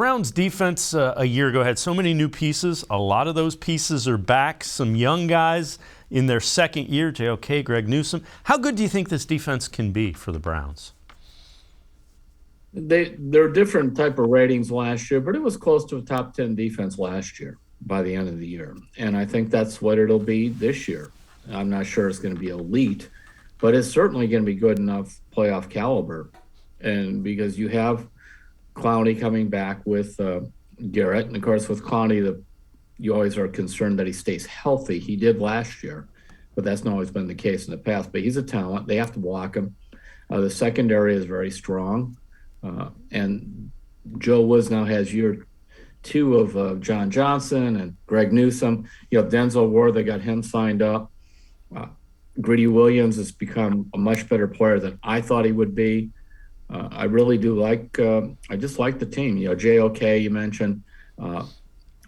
Browns defense a year ago had so many new pieces. A lot of those pieces are back. Some young guys in their second year, JOK, Greg Newsome. How good do you think this defense can be for the Browns? They're different type of ratings last year, but it was close to a top 10 defense last year by the end of the year. And I think that's what it'll be this year. I'm not sure it's going to be elite, but it's certainly going to be good enough playoff caliber. And because you have Clowney coming back with Garrett, and of course with Clowney, you always are concerned that he stays healthy. He did last year, but that's not always been the case in the past. But he's a talent. They have to block him. The secondary is very strong. And Joe Woods now has year two of John Johnson and Greg Newsome. You have Denzel Ward, they got him signed up. Greedy Williams has become a much better player than I thought he would be. I really do I just like the team. JOK, you mentioned.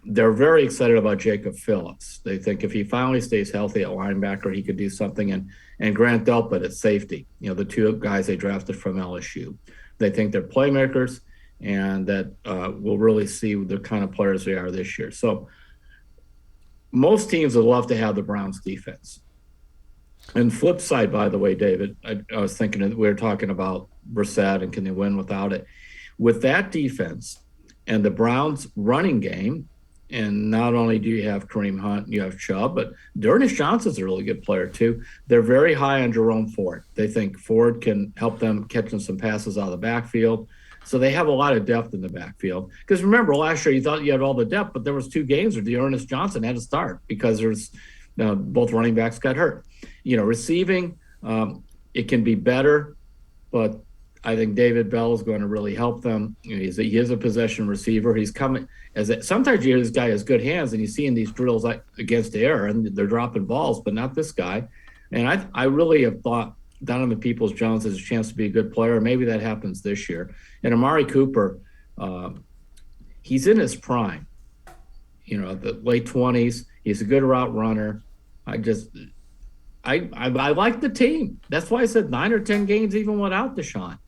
They're very excited about Jacob Phillips. They think if he finally stays healthy at linebacker, he could do something. And Grant Delpit at safety, the two guys they drafted from LSU. They think they're playmakers, and that we'll really see the kind of players they are this year. So most teams would love to have the Browns defense. And flip side, by the way, David, I was thinking we were talking about Brissett and can they win without it. With that defense and the Browns running game, and not only do you have Kareem Hunt, you have Chubb, but D'Ernest Johnson's a really good player too. They're very high on Jerome Ford. They think Ford can help them catching some passes out of the backfield. So they have a lot of depth in the backfield. Because remember, last year you thought you had all the depth, but there was 2 games where D'Ernest Johnson had to start because both running backs got hurt. Receiving, it can be better, but I think David Bell is going to really help them. He is a possession receiver. He's coming sometimes you hear this guy has good hands, and you see in these drills against the air, and they're dropping balls, but not this guy. And I really have thought Donovan Peoples-Jones has a chance to be a good player. Maybe that happens this year. And Amari Cooper, he's in his prime. The late 20s. He's a good route runner. I like the team. That's why I said 9 or 10 games even without Deshaun.